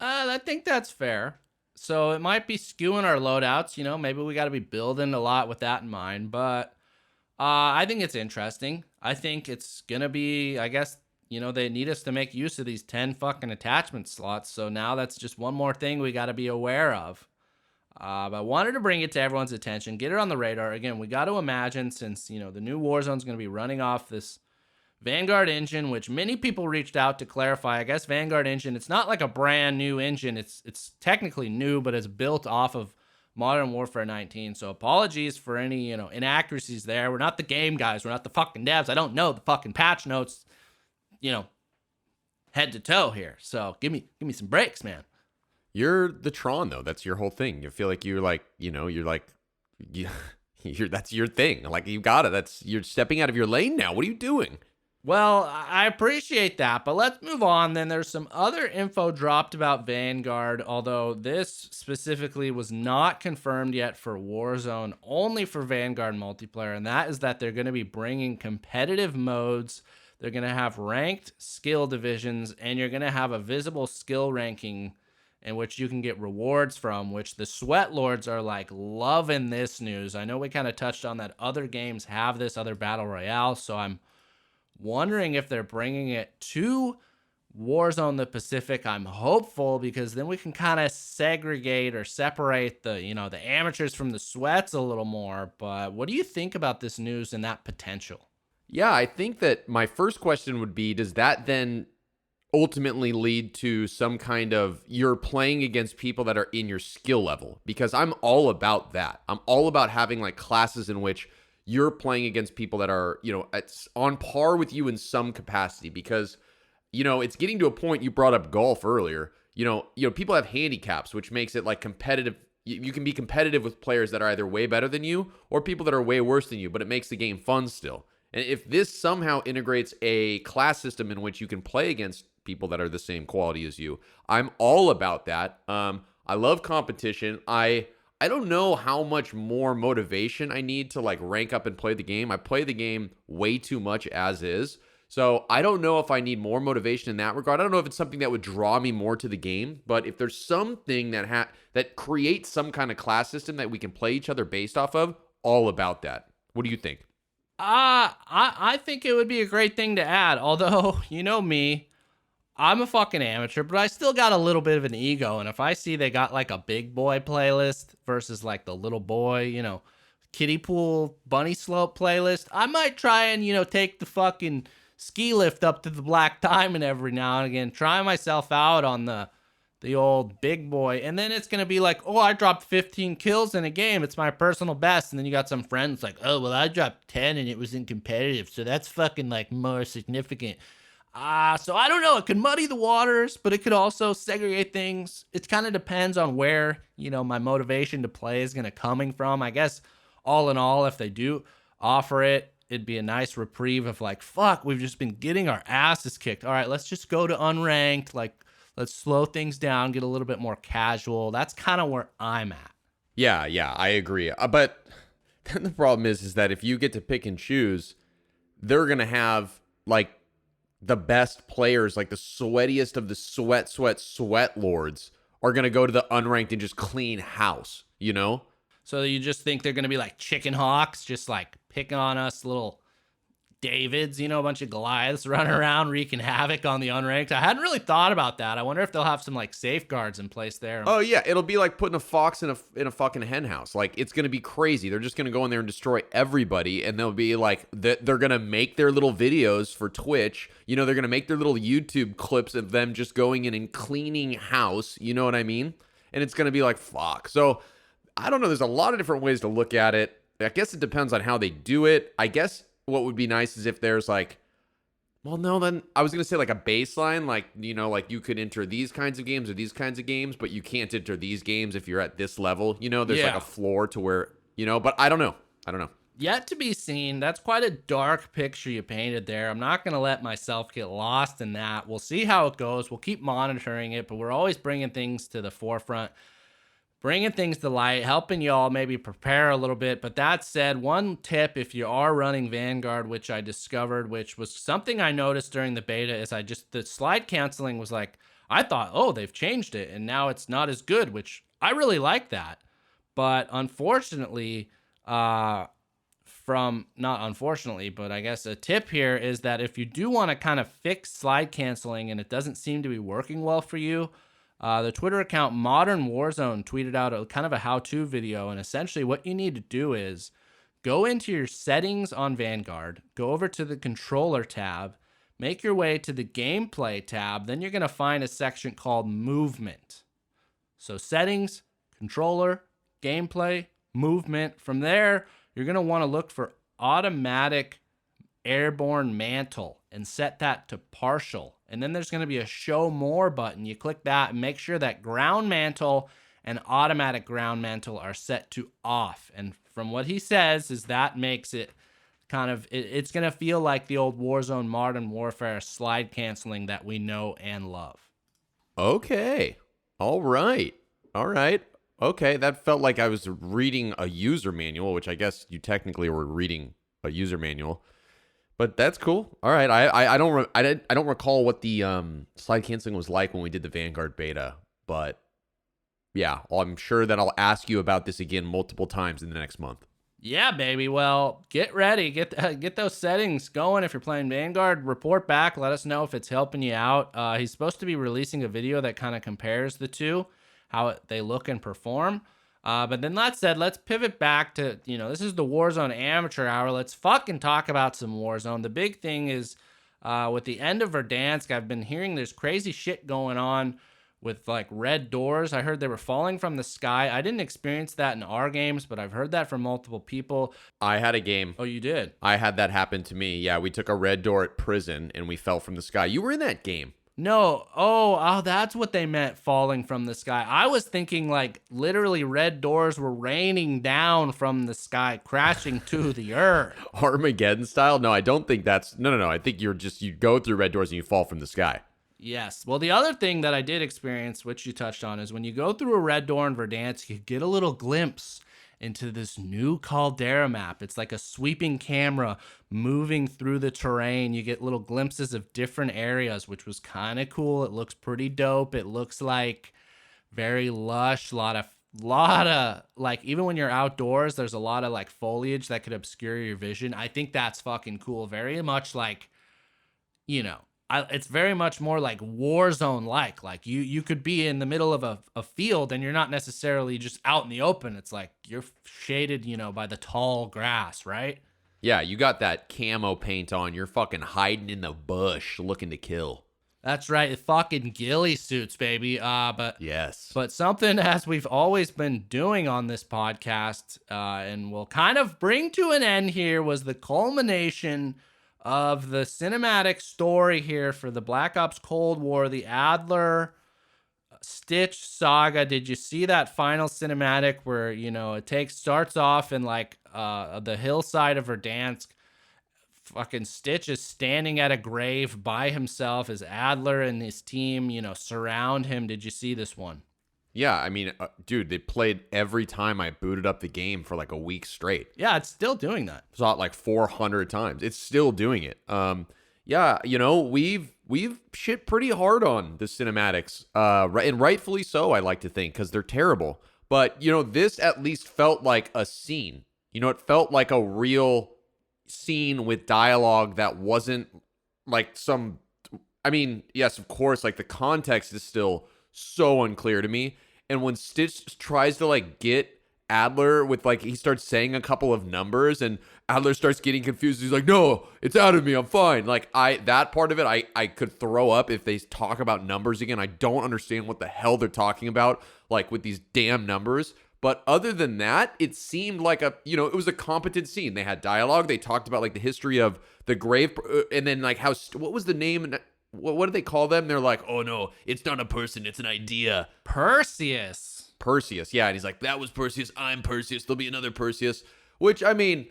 I think that's fair. So it might be skewing our loadouts. Maybe we got to be building a lot with that in mind. But I think it's interesting. I think it's going to be, I guess, they need us to make use of these 10 fucking attachment slots. So now that's just one more thing we got to be aware of. But I wanted to bring it to everyone's attention, get it on the radar. Again, we got to imagine, since, the new Warzone is going to be running off this Vanguard engine, which many people reached out to clarify. I guess Vanguard engine, it's not like a brand new engine. It's technically new, but it's built off of Modern Warfare 19. So apologies for any, inaccuracies there. We're not the game guys. We're not the fucking devs. I don't know the fucking patch notes, head to toe here. So give me some breaks, man. You're the Tron, though. That's your whole thing. You feel like you're that's your thing. Like, you got it. You're stepping out of your lane now. What are you doing? Well, I appreciate that, but let's move on then. There's some other info dropped about Vanguard, although this specifically was not confirmed yet for Warzone, only for Vanguard multiplayer, and that is that they're going to be bringing competitive modes. They're going to have ranked skill divisions, and you're going to have a visible skill ranking in which you can get rewards from, which the Sweat Lords are like loving this news. I know we kind of touched on that other games have this, other Battle Royale, so I'm wondering if they're bringing it to Warzone the Pacific. I'm hopeful, because then we can kind of segregate or separate the amateurs from the sweats a little more. But what do you think about this news and that potential? Yeah, I think that my first question would be, does that then ultimately lead to some kind of, you're playing against people that are in your skill level? Because I'm all about that. I'm all about having like classes in which you're playing against people that are, on par with you in some capacity, because, it's getting to a point. You brought up golf earlier. People have handicaps, which makes it like competitive. You can be competitive with players that are either way better than you or people that are way worse than you, but it makes the game fun still. And if this somehow integrates a class system in which you can play against people that are the same quality as you, I'm all about that. I love competition. I don't know how much more motivation I need to like rank up and play the game. I play the game way too much as is. So I don't know if I need more motivation in that regard. I don't know if it's something that would draw me more to the game, but if there's something that creates some kind of class system that we can play each other based off of, all about that. What do you think? I think it would be a great thing to add. Although, me, I'm a fucking amateur, but I still got a little bit of an ego. And if I see they got like a big boy playlist versus like the little boy, kiddie pool bunny slope playlist, I might try and, take the fucking ski lift up to the Black Diamond every now and again, try myself out on the old big boy. And then it's going to be like, oh, I dropped 15 kills in a game. It's my personal best. And then you got some friends like, oh, well, I dropped 10 and it was in competitive. So that's fucking like more significant. So I don't know. It could muddy the waters, but it could also segregate things. It kind of depends on where, my motivation to play is going to coming from. I guess all in all, if they do offer it, it'd be a nice reprieve of like, fuck, we've just been getting our asses kicked. All right, let's just go to unranked. Like, let's slow things down, get a little bit more casual. That's kind of where I'm at. Yeah, I agree. But then the problem is that if you get to pick and choose, they're going to have like the best players, like the sweatiest of the sweat lords are going to go to the unranked and just clean house, So you just think they're going to be like chicken hawks, just like picking on us little Davids, a bunch of Goliaths running around wreaking havoc on the unranked. I hadn't really thought about that. I wonder if they'll have some like safeguards in place there. Oh yeah, it'll be like putting a fox in a fucking hen house. Like, it's gonna be crazy. They're just gonna go in there and destroy everybody, and they'll be like, they're gonna make their little videos for Twitch. They're gonna make their little YouTube clips of them just going in and cleaning house. You know what I mean? And it's gonna be like, fuck. So I don't know. There's a lot of different ways to look at it. I guess it depends on how they do it. I guess what would be nice is if there's like, well, no, then I was going to say like a baseline, like, you know, like you could enter these kinds of games or these kinds of games, but you can't enter these games if you're at this level. You know, there's like a floor to where, you know, but I don't know. Yet to be seen. That's quite a dark picture you painted there. I'm not going to let myself get lost in that. We'll see how it goes. We'll keep monitoring it, but we're always bringing things to the forefront, bringing things to light, helping y'all maybe prepare a little bit. But that said, one tip if you are running Vanguard, which I discovered, which was something I noticed during the beta, is the slide canceling was like, I thought, oh, they've changed it, and now it's not as good, which I really like that. But unfortunately, not unfortunately, but I guess a tip here is that if you do want to kind of fix slide canceling and it doesn't seem to be working well for you, the Twitter account Modern Warzone tweeted out a kind of a how-to video, and essentially what you need to do is go into your settings on Vanguard, go over to the controller tab, make your way to the gameplay tab, then you're going to find a section called movement. So settings, controller, gameplay, movement. From there, you're going to want to look for automatic airborne mantle and set that to partial. And then there's going to be a show more button. You click that and make sure that ground mantle and automatic ground mantle are set to off. And from what he says is that makes it kind of, it's going to feel like the old Warzone Modern Warfare slide canceling that we know and love. Okay. All right. Okay, that felt like I was reading a user manual, which I guess you technically were reading a user manual, but that's cool. All right, I don't recall what the slide canceling was like when we did the Vanguard beta, but yeah, I'm sure that I'll ask you about this again multiple times in the next month. Yeah, baby. Well, get ready, get those settings going. If you're playing Vanguard, report back. Let us know if it's helping you out. He's supposed to be releasing a video that kind of compares the two, how they look and perform. But then that said, let's pivot back to, this is the Warzone Amateur Hour. Let's fucking talk about some Warzone. The big thing is with the end of Verdansk, I've been hearing there's crazy shit going on with like red doors. I heard they were falling from the sky. I didn't experience that in our games, but I've heard that from multiple people. I had a game. Oh, you did? I had that happen to me. Yeah, we took a red door at prison and we fell from the sky. You were in that game. No. Oh, that's what they meant, falling from the sky. I was thinking like literally red doors were raining down from the sky, crashing to the earth. Armageddon style? No, I don't think that's... No. I think you go through red doors and you fall from the sky. Yes. Well, the other thing that I did experience, which you touched on, is when you go through a red door in Verdansk, you get a little glimpse into this new Caldera map. It's like a sweeping camera moving through the terrain. You get little glimpses of different areas, which was kind of cool. It looks pretty dope. It looks like very lush, lot of like, even when you're outdoors, there's a lot of like foliage that could obscure your vision. I think that's fucking cool. Very much like, it's very much more like Warzone like you could be in the middle of a field and you're not necessarily just out in the open. It's like you're shaded, by the tall grass, right? Yeah, you got that camo paint on. You're fucking hiding in the bush looking to kill. That's right. Fucking ghillie suits, baby. But yes. But something as we've always been doing on this podcast, and we'll kind of bring to an end here, was the culmination of the cinematic story here for the Black Ops Cold War, the Adler Stitch saga. Did you see that final cinematic where, it starts off in like the hillside of Verdansk? Fucking Stitch is standing at a grave by himself as Adler and his team, surround him. Did you see this one? Yeah, I mean, dude, they played every time I booted up the game for like a week straight. Yeah, it's still doing that. Saw it like 400 times. It's still doing it. Yeah, we've shit pretty hard on the cinematics, and rightfully so, I like to think, because they're terrible. But, this at least felt like a scene. It felt like a real scene with dialogue that wasn't like some... I mean, yes, of course, like the context is still so unclear to me. And when Stitch tries to like get Adler with like, he starts saying a couple of numbers and Adler starts getting confused. He's like, no, it's out of me. I'm fine. Like that part of it, I could throw up if they talk about numbers again. I don't understand what the hell they're talking about, like with these damn numbers. But other than that, it seemed like it was a competent scene. They had dialogue. They talked about like the history of the grave, and then like what was the name? What did they call them? They're like, oh no, it's not a person, it's an idea. Perseus. Perseus, yeah. And he's like, that was Perseus. I'm Perseus. There'll be another Perseus. Which, I mean,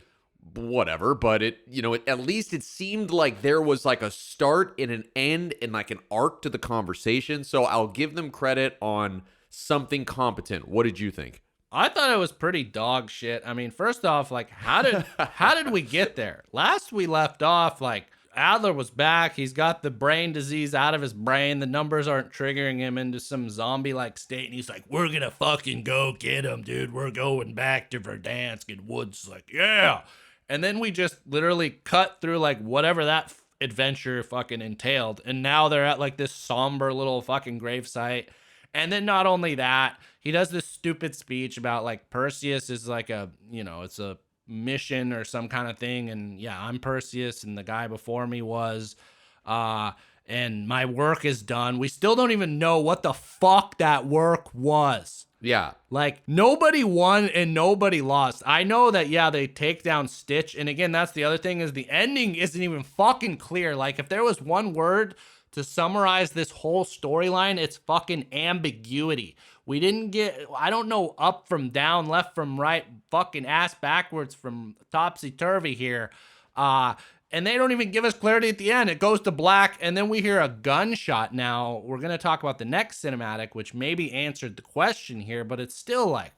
whatever. But at least it seemed like there was like a start and an end and like an arc to the conversation. So I'll give them credit on something competent. What did you think? I thought it was pretty dog shit. I mean, first off, like, how did we get there? Last we left off, like, Adler was back. He's got the brain disease out of his brain. The numbers aren't triggering him into some zombie-like state. And he's like, we're going to fucking go get him, dude. We're going back to Verdansk. And Wood's like, yeah. And then we just literally cut through, like, whatever that adventure fucking entailed. And now they're at, like, this somber little fucking gravesite. And then not only that, he does this stupid speech about, like, Perseus is like it's a mission or some kind of thing. And yeah, I'm Perseus and the guy before me was, and my work is done. We still don't even know what the fuck that work was. Yeah. Like, nobody won and nobody lost. I know that, yeah, they take down Stitch. And again, that's the other thing is the ending isn't even fucking clear. Like, if there was one word to summarize this whole storyline, it's fucking ambiguity. We didn't get, I don't know, up from down, left from right, fucking ass backwards from topsy-turvy here. And they don't even give us clarity at the end. It goes to black, and then we hear a gunshot. Now, we're going to talk about the next cinematic, which maybe answered the question here, but it's still like,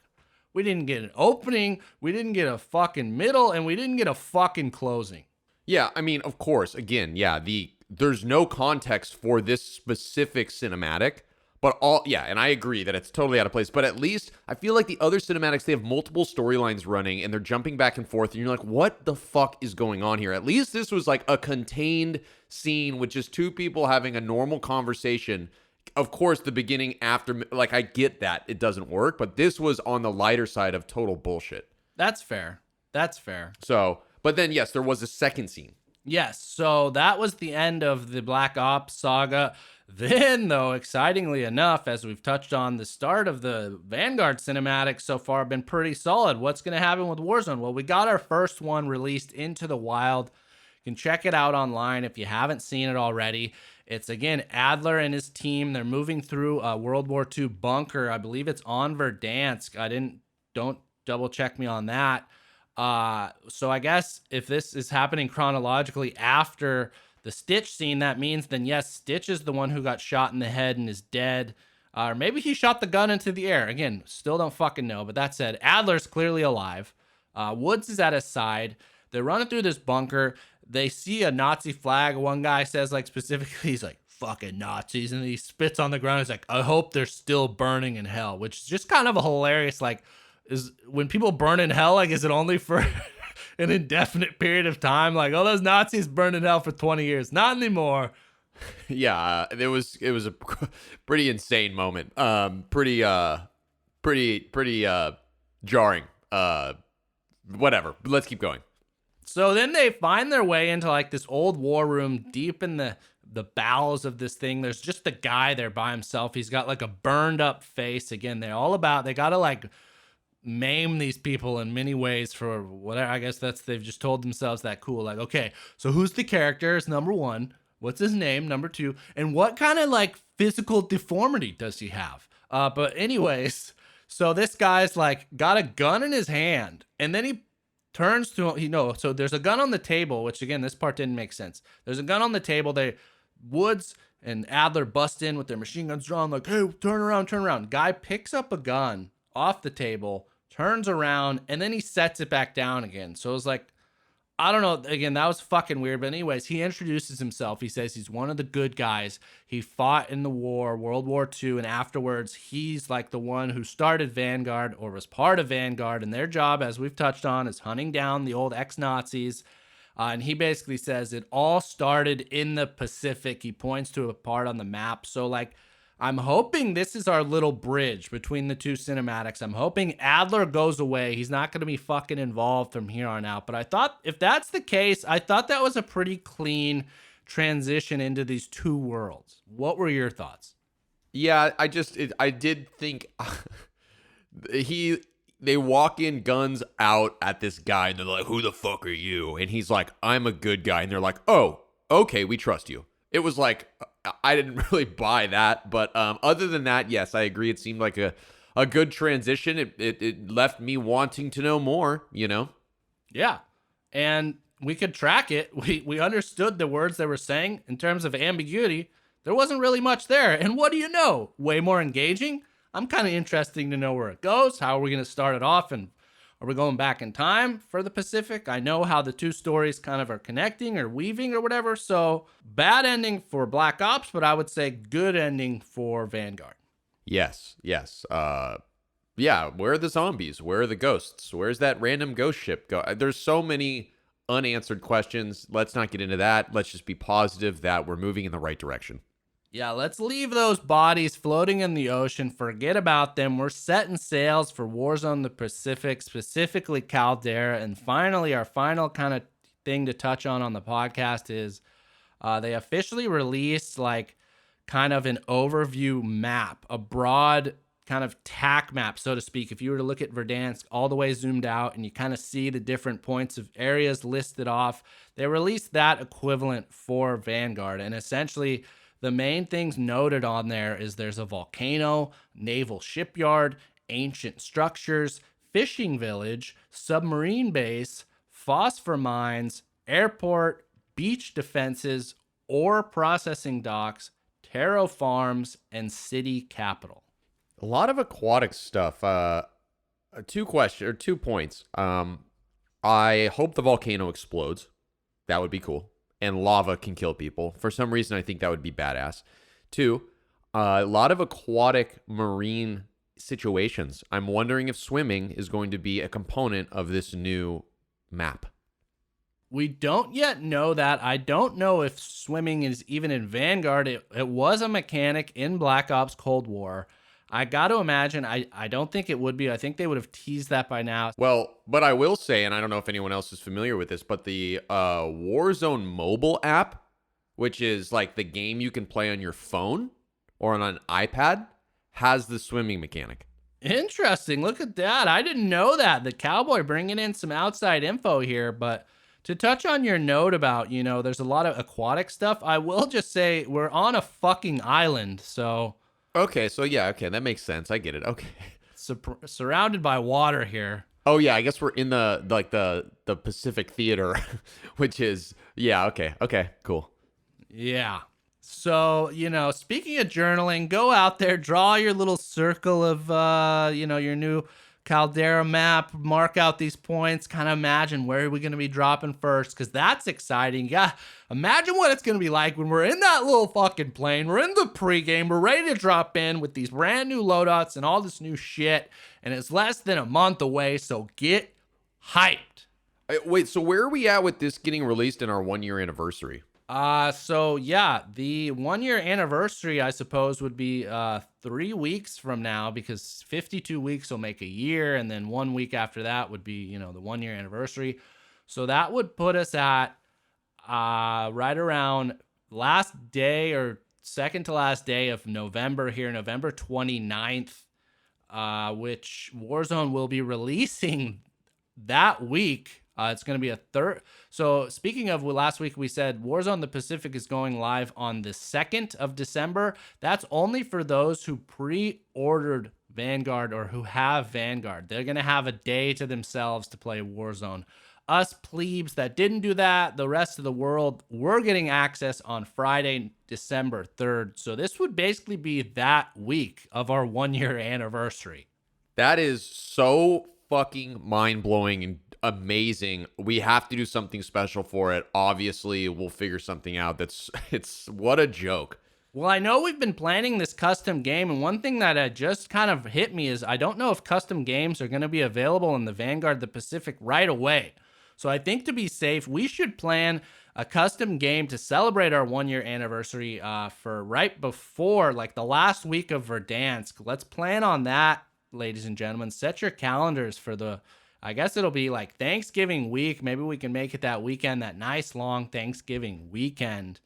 we didn't get an opening, we didn't get a fucking middle, and we didn't get a fucking closing. Yeah, I mean, of course, again, yeah, there's no context for this specific cinematic, but and I agree that it's totally out of place, but at least I feel like the other cinematics, they have multiple storylines running and they're jumping back and forth and you're like, what the fuck is going on here? At least this was like a contained scene with just two people having a normal conversation. Of course, the beginning after, like, I get that it doesn't work, but this was on the lighter side of total bullshit. That's fair. So, but then yes, there was a second scene. Yes, so that was the end of the Black Ops saga. Then, though, excitingly enough, as we've touched on, the start of the Vanguard cinematics so far have been pretty solid. What's going to happen with Warzone? Well, we got our first one released into the wild. You can check it out online if you haven't seen it already. It's, again, Adler and his team. They're moving through a World War II bunker. I believe it's on Verdansk. Don't double check me on that. So I guess if this is happening chronologically after the Stitch scene, that means then yes, Stitch is the one who got shot in the head and is dead. Or maybe he shot the gun into the air. Again, still don't fucking know. But that said, Adler's clearly alive. Woods is at his side. They're running through this bunker. They see a Nazi flag. One guy says, like, specifically, he's like, fucking Nazis. And he spits on the ground. He's like, I hope they're still burning in hell, which is just kind of a hilarious, like, is when people burn in hell, like, is it only for an indefinite period of time? Like, oh, those Nazis burned in hell for 20 years. Not anymore. Yeah, it was a pretty insane moment. Pretty jarring. Whatever. Let's keep going. So then they find their way into, like, this old war room deep in the bowels of this thing. There's just a guy there by himself. He's got, like, a burned up face. Again, they gotta, like, maim these people in many ways for whatever. I guess they've just told themselves that cool. Like, okay, so who's the character is number one. What's his name? Number two. And what kind of, like, physical deformity does he have? But anyways, so this guy's, like, got a gun in his hand, and then he turns to him. So there's a gun on the table, which, again, this part didn't make sense. There's a gun on the table. Woods and Adler bust in with their machine guns drawn, like, hey, turn around. Guy picks up a gun off the table, turns around, and then he sets it back down again. So it was like, I don't know. Again, that was fucking weird. But anyways, he introduces himself. He says he's one of the good guys. He fought in the war, World War II, and afterwards, he's like the one who started Vanguard or was part of Vanguard. And their job, as we've touched on, is hunting down the old ex-Nazis. And he basically says it all started in the Pacific. He points to a part on the map. So, like, I'm hoping this is our little bridge between the two cinematics. I'm hoping Adler goes away. He's not going to be fucking involved from here on out. But I thought if that's the case, I thought that was a pretty clean transition into these two worlds. What were your thoughts? Yeah, I did think they walk in guns out at this guy, and they're like, "Who the fuck are you?" And he's like, "I'm a good guy." And they're like, "Oh, okay, we trust you." It was like, I didn't really buy that, but other than that, yes, I agree. It seemed like a good transition. It left me wanting to know more, you know? Yeah. And we could track it. We understood the words they were saying in terms of ambiguity. There wasn't really much there. And what do you know? Way more engaging. I'm kind of interested to know where it goes. How are we going to start it off? And are we going back in time for the Pacific? I know how the two stories kind of are connecting or weaving or whatever. So bad ending for Black Ops, but I would say good ending for Vanguard. Yes. Yeah, where are the zombies? Where are the ghosts? Where's that random ghost ship go? There's so many unanswered questions. Let's not get into that. Let's just be positive that we're moving in the right direction. Yeah, let's leave those bodies floating in the ocean. Forget about them. We're setting sails for Warzone the Pacific, specifically Caldera. And finally, our final kind of thing to touch on the podcast is they officially released like kind of an overview map, a broad kind of tack map, so to speak. If you were to look at Verdansk all the way zoomed out and you kind of see the different points of areas listed off, they released that equivalent for Vanguard. And essentially, the main things noted on there is there's a volcano, naval shipyard, ancient structures, fishing village, submarine base, phosphor mines, airport, beach defenses, ore processing docks, taro farms, and city capital. A lot of aquatic stuff. Two points. I hope the volcano explodes. That would be cool. And lava can kill people. For some reason, I think that would be badass. Two, a lot of aquatic marine situations. I'm wondering if swimming is going to be a component of this new map. We don't yet know that. I don't know if swimming is even in Vanguard. It was a mechanic in Black Ops Cold War. I got to imagine, I don't think it would be. I think they would have teased that by now. Well, but I will say, and I don't know if anyone else is familiar with this, but the Warzone mobile app, which is like the game you can play on your phone or on an iPad, has the swimming mechanic. Interesting. Look at that. I didn't know that. The Cowboy bringing in some outside info here. But to touch on your note about, there's a lot of aquatic stuff, I will just say we're on a fucking island. So... Okay, so yeah, okay, that makes sense. I get it. Okay. Surrounded by water here. Oh yeah, I guess we're in the Pacific Theater, which is okay, cool. Yeah. So, speaking of journaling, go out there, draw your little circle of your new Caldera map, mark out these points, kind of imagine where are we going to be dropping first, because that's exciting. Yeah, imagine what it's going to be like when we're in that little fucking plane, we're in the pregame, we're ready to drop in with these brand new loadouts and all this new shit, and it's less than a month away, so get hyped. Wait, so where are we at with this getting released in our 1-year anniversary? So yeah, the 1-year anniversary, I suppose, would be 3 weeks from now, because 52 weeks will make a year, and then 1 week after that would be, the 1-year anniversary. So that would put us at right around last day or second to last day of November here, November 29th, which Warzone will be releasing that week. It's going to be a third. So speaking of last week, we said Warzone the Pacific is going live on the 2nd of December. That's only for those who pre-ordered Vanguard or who have Vanguard. They're going to have a day to themselves to play Warzone. Us plebes that didn't do that, the rest of the world, we're getting access on Friday, December 3rd. So this would basically be that week of our 1-year anniversary. That is so fucking mind-blowing and amazing. We have to do something special for it. Obviously, we'll figure something out. It's what a joke. Well, I know we've been planning this custom game, and one thing that just kind of hit me is I don't know if custom games are going to be available in the Vanguard the Pacific right away. So I think to be safe, we should plan a custom game to celebrate our 1-year anniversary for right before, like the last week of Verdansk. Let's plan on that, ladies and gentlemen. Set your calendars for I guess it'll be like Thanksgiving week. Maybe we can make it that weekend, that nice long Thanksgiving weekend.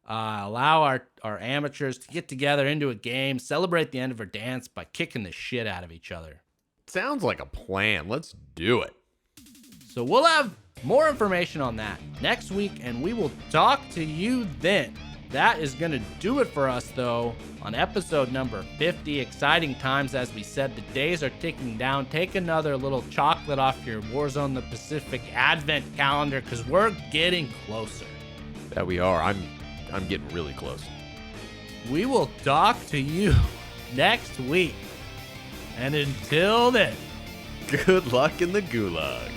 Allow our amateurs to get together into a game, celebrate the end of Verdansk by kicking the shit out of each other. Sounds like a plan. Let's do it. So we'll have more information on that next week, and we will talk to you then. That is going to do it for us, though, on episode number 50. Exciting times, as we said. The days are ticking down. Take another little chocolate off your Warzone the Pacific advent calendar, because we're getting closer. That we are. I'm getting really close. We will talk to you next week. And until then, Good luck in the gulag.